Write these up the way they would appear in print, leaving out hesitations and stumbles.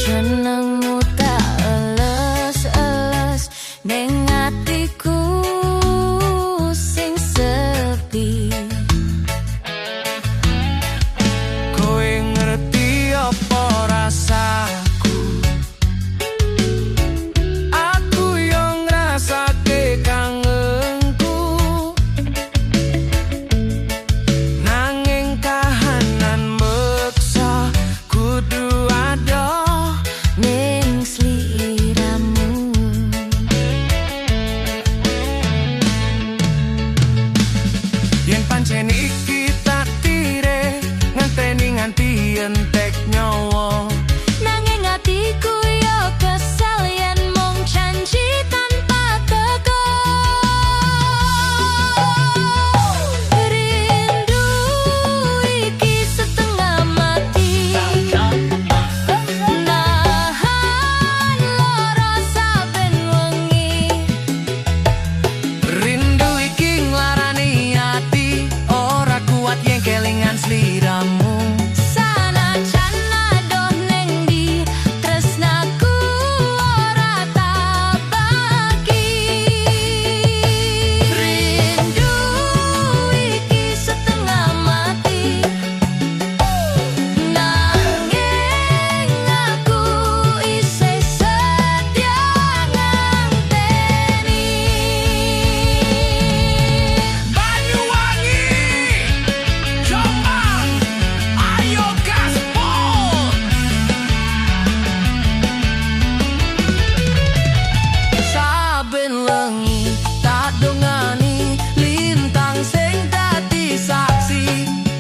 Jenengmu tak eles-eles ning atiku sing sepi. Kowe ngerti apa rasaku? Aku yo ngrasake kangenku, nanging kahanan meksa kudu adoh Ning sliramu yen pancen iki takdire ngenteni nganti entek nyawa. nanging atiku yo kesel yen mung janji tanpa teko. Rindu iki setengah mati, nahan lara saben wengi. Rindu iki nglarani ati, ora kuat yen kelingan sliramu. Sanajan adoh ning ndi tresnaku ora tak bagi. Rindu iki setengah mati, nanging aku isih setia ngenteni. Banyuwangi, Jombang, ayo gaspol. Saben wengi tak dongani lintang sing dadi saksi.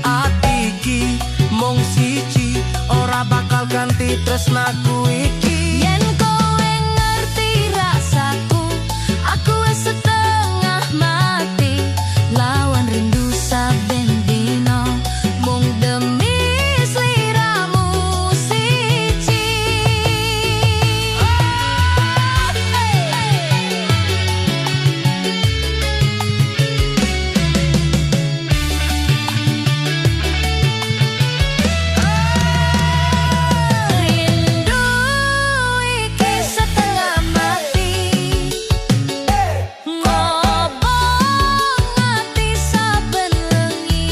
Ati iki mung siji, ora bakal ganti tresnaku iki. Yen kowe ngerti rasaku, aku wis setengah mati lawan rindu saben dino mung demi sliramu siji. Rindu iki setengah mati, ngobong ati saben wengi.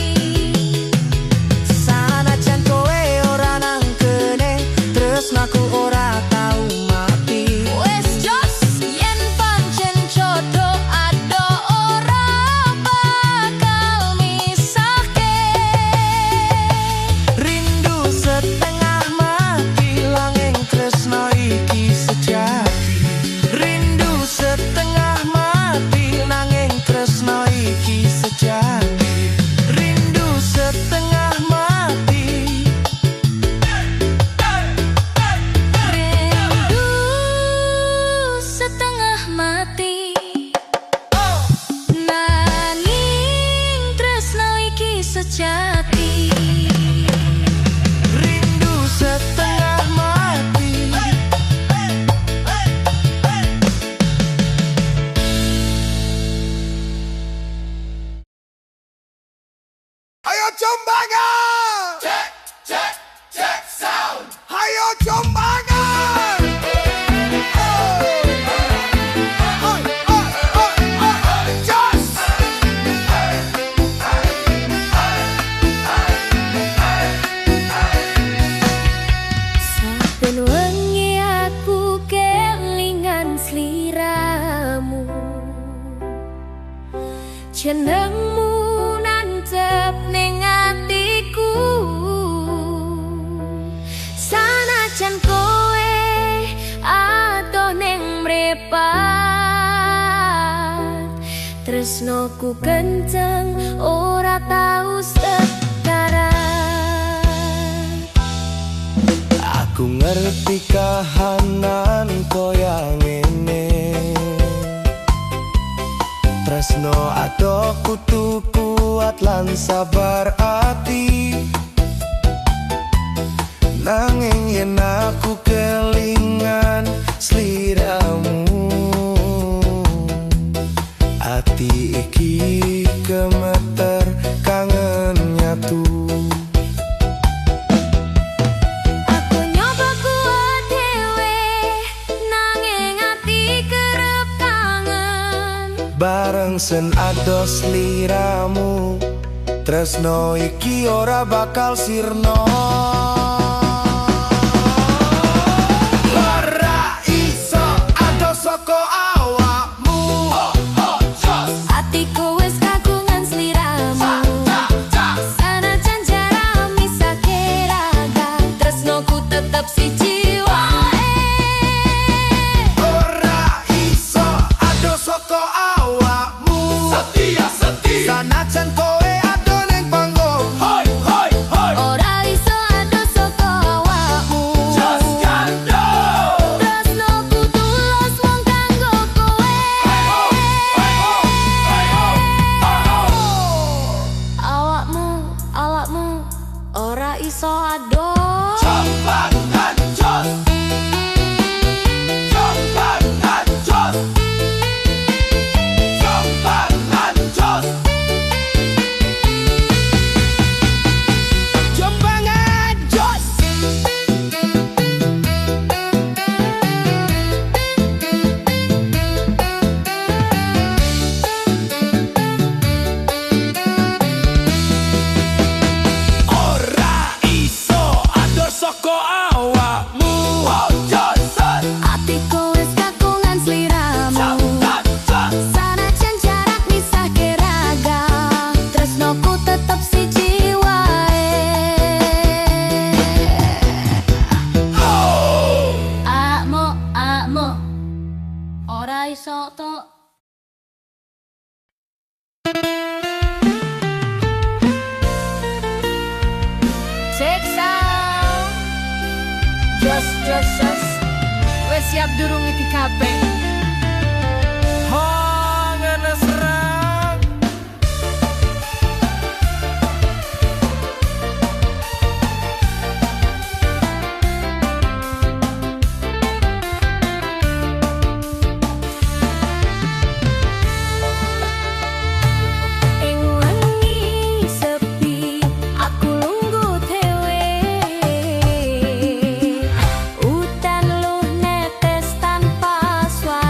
Sanajan kowe ora nang kene, tresnaku ora tau mati. Wes jos yen pancen jodoh ado ora bakal misahke. Rindu setengah mati, langing tresno iki sejati. Rindu setengah mati, nanging tresno iki sejati. Rindu setengah mati. Rindu setengah mati, nanging tresno iki sejati. Rindu setengah mati. Ayo Jombangan! Check, check, check sound. Ayo Jombangan! Just! Saben wengi aku kelingan sliramu, jenengmu nancep ning atiku. Sanajan kowe adoh ning mripat, tresnoku kenceng ora tau sekarat. Aku ngerti kahanan koyang ngene, tresno adoh kudu kuat lan sabar ati. Nanging yen aku kelingan sliramu, ati iki gemeter kangen nyatu. Aku nyoba kuat bareng sen ados liramu. Tresno iki ora bakal sirna. Ora iso ados saka awakmu. Atiku wis kagungan sliramu. Sanajan jarak misake raga, tresnoku tetep siji wae. Ora iso ados saka awakmu. Setia sanajan kowe ado ning panggung. Ora iso ados saka awakmu. Tresnoku tulus mung kanggo kowe. Awakmu ora iso ados. Jombangan jos. Ora iso ados saka awakmu. Atiku wis kagungan sliramu. Sanajan jarak misahke raga, tresnoku tetep siji wae. Akmu ora iso to. Seksa Jos wes siap durung iki kabeh. Ngene serang. Ing wengi sepi aku lungguh dhewe. Udan luh netes tanpa suara.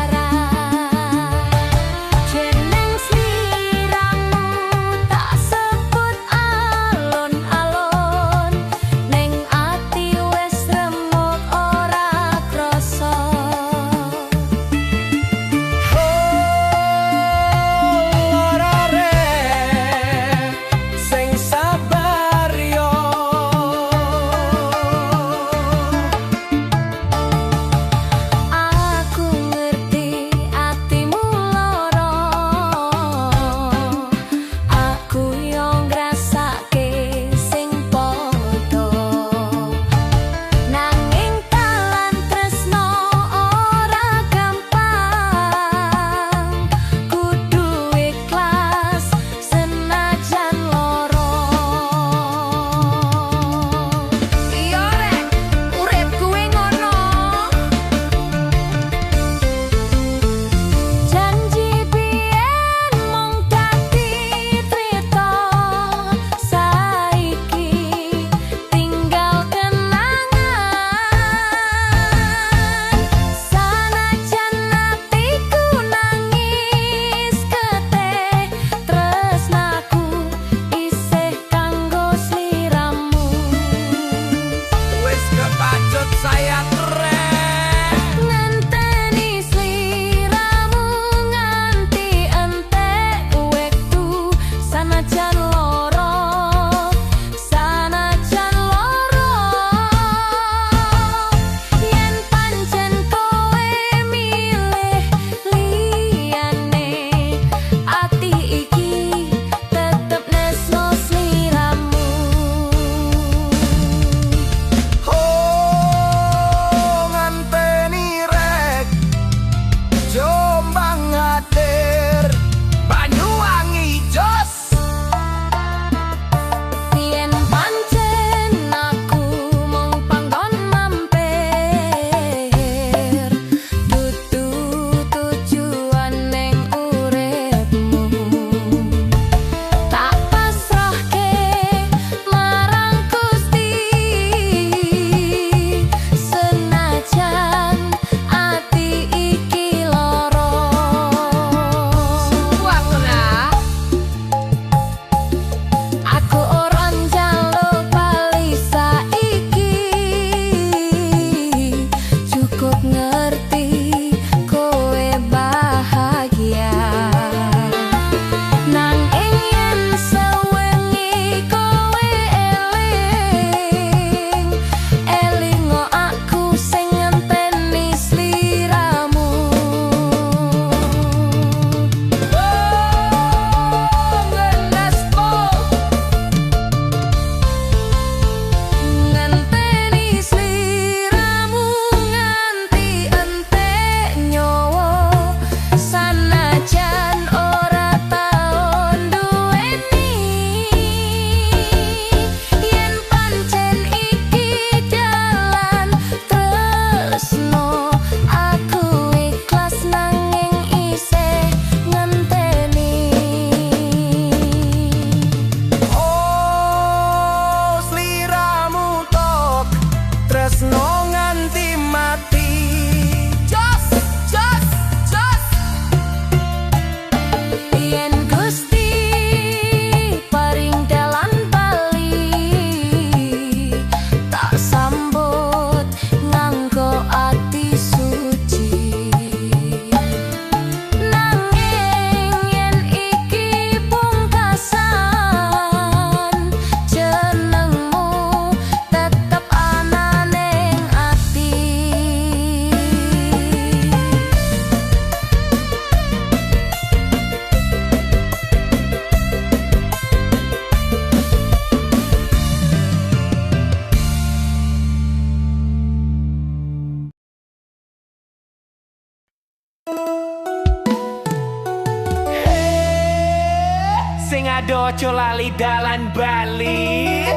ado ojo lali dalan Bali.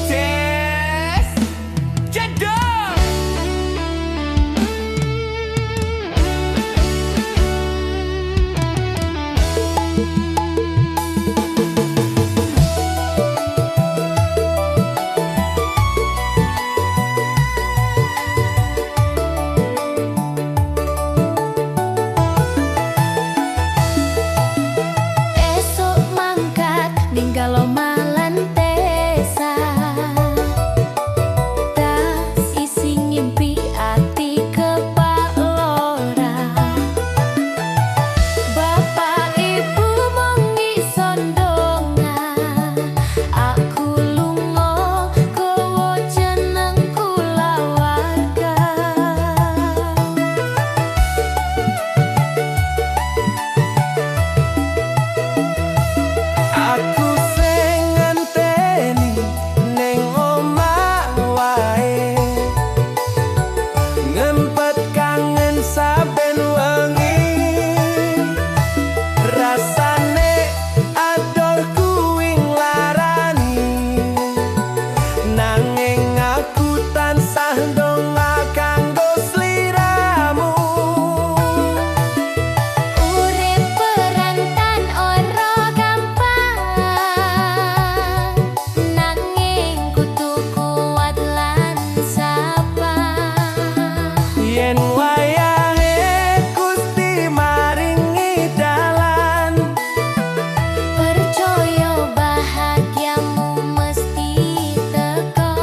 Des jedor. Esok mangkat ninggal omalan tesa, tas isi ngimpi ati kepalora. Bapak ibu mongi sondongan, aku lungo kowo jeneng kulawarga. Aku sing ngenteni ning omah wae, ngempet kangen saben wengi. Rasane adoh kuwi nglarani, nanging aku tansah ndonga kanggo sliramu. Urip perantan ora gampang, nanging kudu kuat lan sabar. Yen wayahe Gusti maringi dalan, Percaya bahagiamu mesti teko.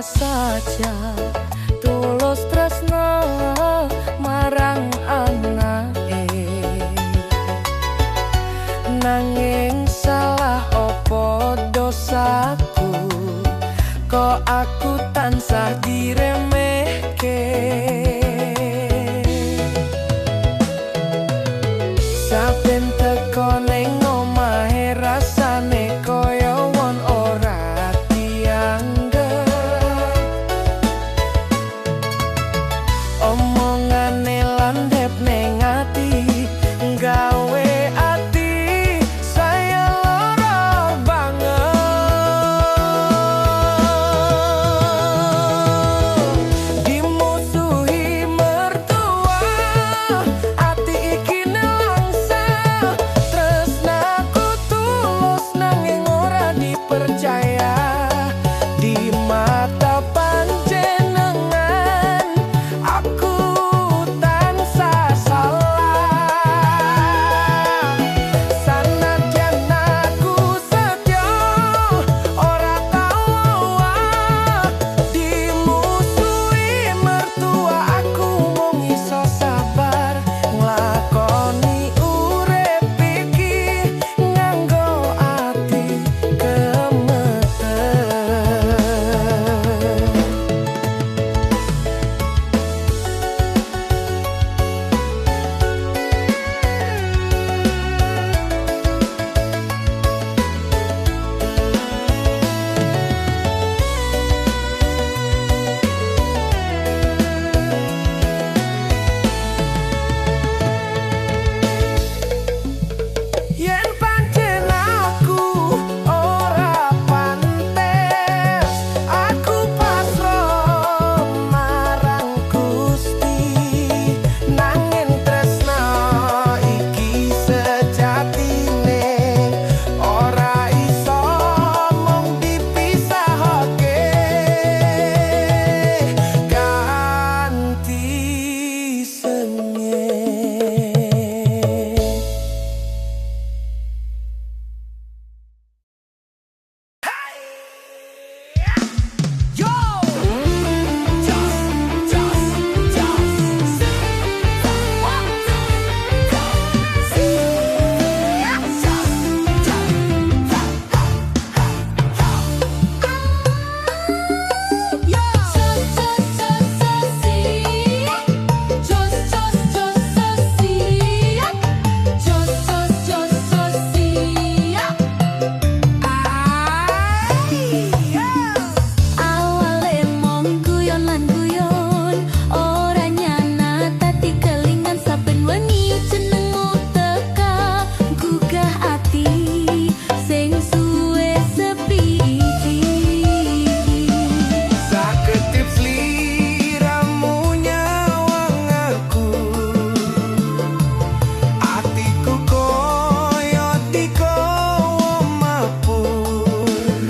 saja tulus tresno marang anake, nanging salah opo dosaku kok aku tansah diremehke. Saben teko ning omahe rasane koyo wong ora dianggep, omongane landhep ning ati gawe ati saya lara banget. Dimusuhi mertua ati iki nelangsa, tresnaku tulus nanging ora dipercaya di mata panjenengan. Aku tansah salah, sanadyan aku setya ora tau owah. Dimusuhi mertua aku mung iso sabar nglakoni urip iki nganggo ati gemeter. Yen pancen aku ora pantes, aku pasrah marang Gusti. Nanging tresna iki sejatine ora iso mung dipisahake kanthi sengit. Yo! Awale mong guyon lan guyon, ora nyana tati kelingan saben wengi jenengmu teka gugah ati sing suwe sepi iki. Saketip sliramu nyawang aku, atiku koyo dikowo mabur.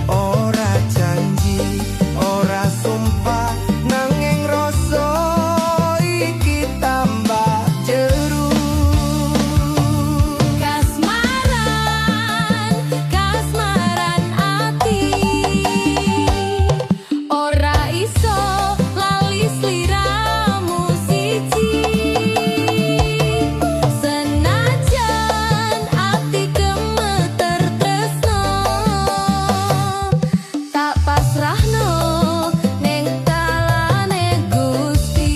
Ora janji, ora sumpah, nanging rasa iki tambah jeru. Kasmaran, kasmaran ati ora iso lali sliramu siji. Senajan ati gemeter tresno, tak pasrahno ning talane Gusti.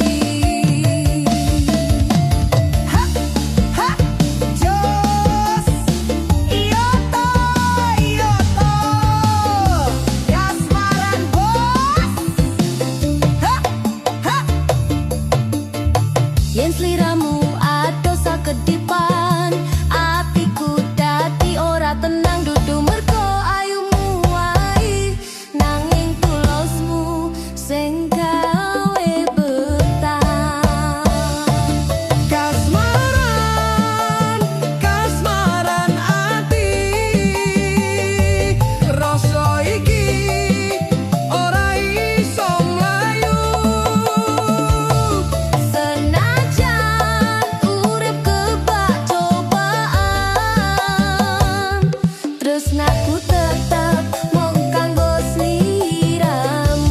Jos, iyo to, kasmaran bos. Yen sliramu adoh sakedipan, atiku dadi ora tenang dudu mergo ayumu wae, nanging tulusmu sing gawe betah. Kasmaran, kasmaran ati, rasa iki ora iso mlayu. Senajan urip kebak cobaan, tresnaku tetep mung kanggo sliramu.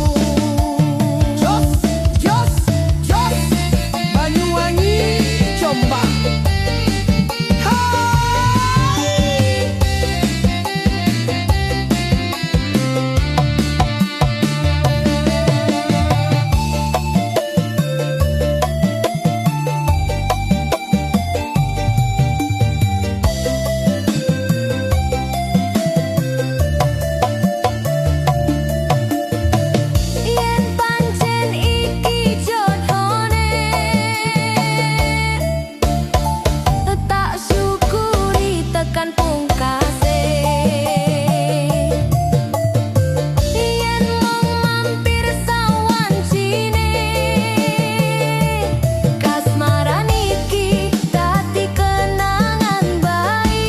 tekan pungkase. Yen mung mampir sawancine, kasmaran iki dadi kenangan baik.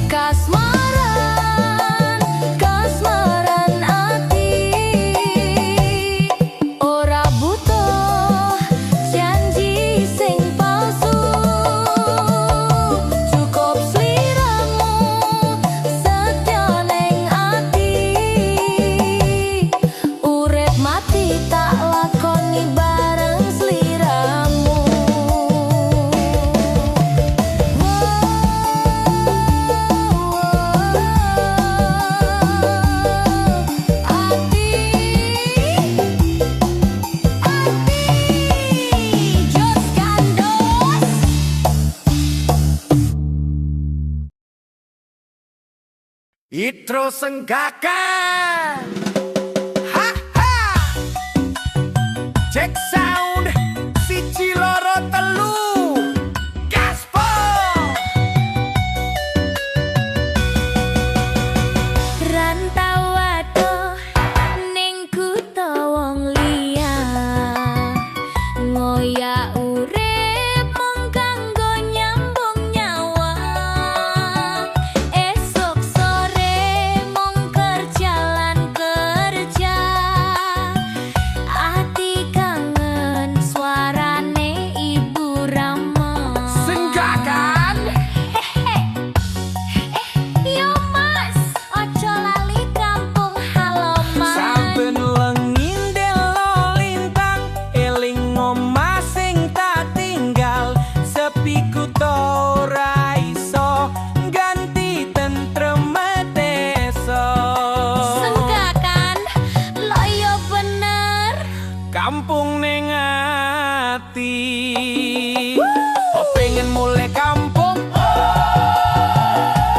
Kasmaran ati ora butuh janji sing palsu, cukup sliramu setya ning ati. Urip mati tak lakoni bareng sliramu. Jos Gandos. Itro Senggakan. Ha ha. Cek sound siji loro telu. Gaspol. Rantau adoh ning kutha wong liya, ngoyak urip mung kanggo nyambung nyawa. Esok sore mung kerja lan kerja, ati kangen suarane Ibu Rama. Senggakan. Yo Mas, ojo lali kampung halaman. Saben wengi ndelo lintang eling omah sing tak tinggal. Sepi kutha ora iso ganti tentrem desa. Senggakan, lo yo bener. Kampung ning ati. Oh pengen mulai kampung.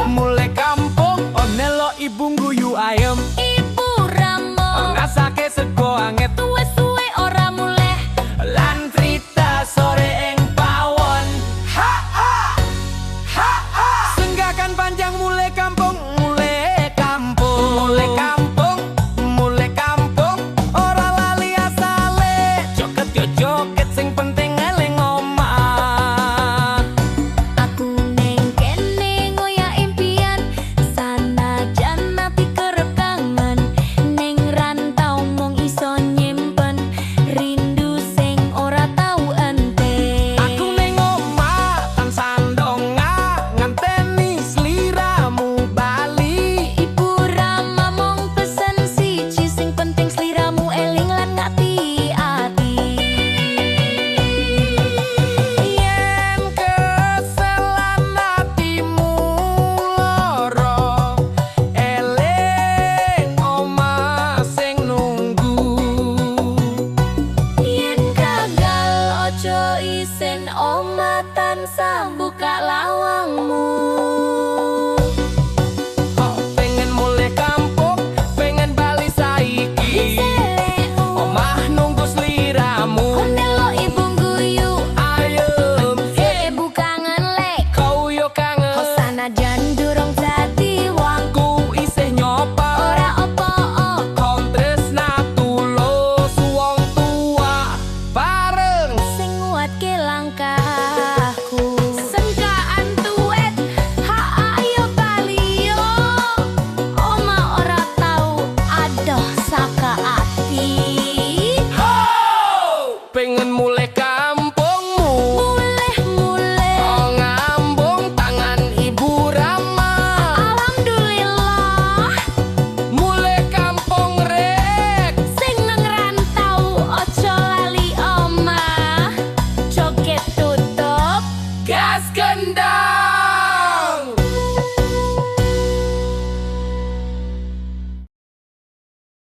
Mulai kampung. Oh nelo ibu guyu ayem. Ibu Ramo, Ngasake sego anget. suwe-suwe ora muleh. Lan trita sore ing pawon. Ha ha. Ha ha. Senggakan panjang mulai kampung. Mulai kampung. Mulai kampung. Mulai kampung. Ora lali asale. Joget yo joget sing penting eling omah. Aku neng kene ngoyak impian, sanajan ati kerep kangen. Neng rantau mung iso nyimpen rindu sing ora tau ente. Aku ning omah tansah ndonga ngenteni sliramu bali. Ibu Rama mung pesen siji, sing penting sliramu eling lan ngati-ati. Yen keselan atimu lara, eling omah sing nunggu. Yen gagal ojo isen omah tansah buka lawangmu.